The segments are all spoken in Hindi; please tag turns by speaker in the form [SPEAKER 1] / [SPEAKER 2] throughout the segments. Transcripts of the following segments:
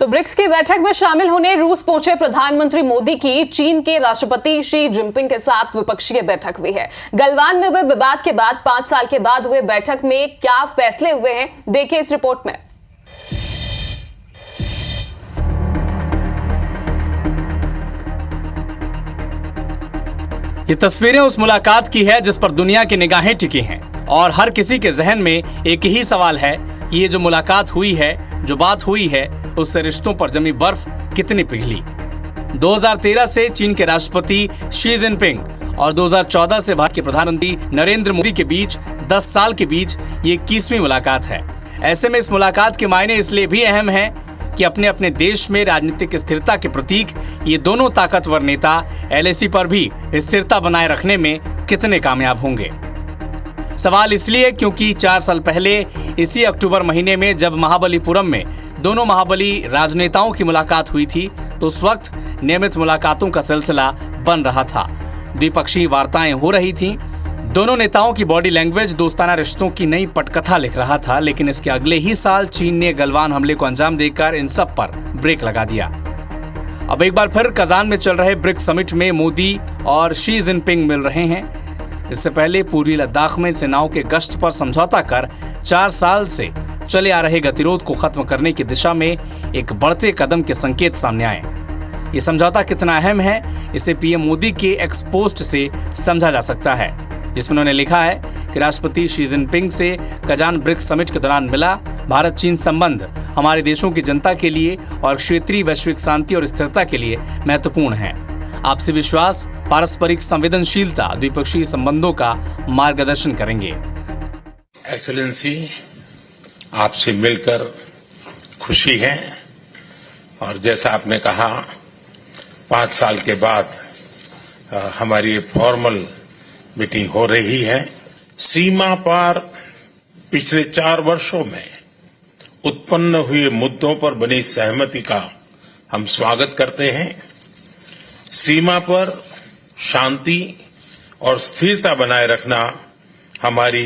[SPEAKER 1] तो ब्रिक्स की बैठक में शामिल होने रूस पहुंचे प्रधानमंत्री मोदी की चीन के राष्ट्रपति शी जिनपिंग के साथ द्विपक्षीय बैठक हुई है। गलवान में हुए विवाद के बाद 5 साल के बाद हुए बैठक में क्या फैसले हुए हैं, देखिए इस रिपोर्ट में।
[SPEAKER 2] ये तस्वीरें उस मुलाकात की है जिस पर दुनिया की निगाहें टिकी हैं और हर किसी के जहन में एक ही सवाल है कि ये जो मुलाकात हुई है, जो बात हुई है, उससे रिश्तों पर जमी बर्फ कितनी पिघली। 2013 से चीन के राष्ट्रपति शी जिनपिंग और 2014 से भारत के प्रधानमंत्री नरेंद्र मोदी के बीच 10 साल के बीच ये 21वीं मुलाकात है। ऐसे में इस मुलाकात के मायने इसलिए भी अहम है कि अपने अपने देश में राजनीतिक स्थिरता के प्रतीक ये दोनों ताकतवर नेता एलएसी पर भी स्थिरता बनाए रखने में कितने कामयाब होंगे। सवाल इसलिए क्योंकि 4 साल पहले इसी अक्टूबर महीने में जब महाबलीपुरम में दोनों महाबली राजनेताओं की मुलाकात हुई थी तो उस वक्त नियमित मुलाकातों का सिलसिला बन रहा था, द्विपक्षीय वार्ताएं हो रही थीं। दोनों नेताओं की बॉडी लैंग्वेज दोस्ताना रिश्तों की नई पटकथा लिख रहा था। लेकिन इसके अगले ही साल चीन ने गलवान हमले को अंजाम देकर इन सब पर ब्रेक लगा दिया। अब एक बार फिर कजान में चल रहे ब्रिक्स समिट में मोदी और शी जिनपिंग मिल रहे हैं। इससे पहले पूर्वी लद्दाख में सेनाओं के गश्त पर समझौता कर 4 साल से चले आ रहे गतिरोध को खत्म करने की दिशा में एक बढ़ते कदम के संकेत सामने आए। ये समझौता कितना अहम है, इसे पीएम मोदी के एक्स पोस्ट से समझा जा सकता है, जिसमें उन्होंने लिखा है कि राष्ट्रपति शी जिनपिंग से कजान ब्रिक्स समिट के दौरान मिला। भारत चीन संबंध हमारे देशों की जनता के लिए और क्षेत्रीय वैश्विक शांति और स्थिरता के लिए महत्वपूर्ण है। आपसी विश्वास, पारस्परिक संवेदनशीलता द्विपक्षीय संबंधों का मार्गदर्शन करेंगे।
[SPEAKER 3] एक्सेलेंसी, आपसे मिलकर खुशी है और जैसा आपने कहा 5 साल के बाद हमारी फॉर्मल मीटिंग हो रही है। सीमा पार पिछले 4 वर्षों में उत्पन्न हुए मुद्दों पर बनी सहमति का हम स्वागत करते हैं। सीमा पर शांति और स्थिरता बनाए रखना हमारी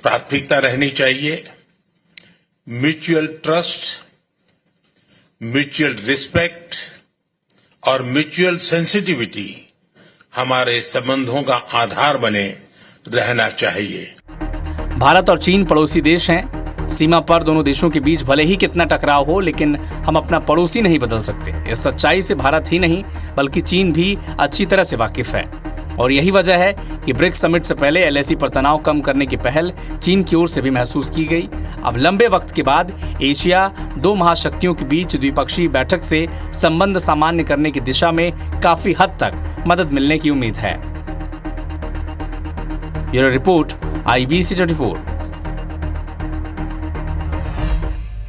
[SPEAKER 3] प्राथमिकता रहनी चाहिए। म्यूचुअल ट्रस्ट, म्यूचुअल रिस्पेक्ट और म्यूचुअल सेंसिटिविटी हमारे संबंधों का आधार बने रहना चाहिए।
[SPEAKER 2] भारत और चीन पड़ोसी देश हैं। सीमा पर दोनों देशों के बीच भले ही कितना टकराव हो, लेकिन हम अपना पड़ोसी नहीं बदल सकते। इस सच्चाई से भारत ही नहीं बल्कि चीन भी अच्छी तरह से वाकिफ है और यही वजह है कि ब्रिक्स समिट से पहले एलएसी पर तनाव कम करने की पहल चीन की ओर से भी महसूस की गई। अब लंबे वक्त के बाद एशिया 2 महाशक्तियों के बीच द्विपक्षीय बैठक से संबंध सामान्य करने की दिशा में काफी हद तक मदद मिलने की उम्मीद है। Bureau report, IBC 24।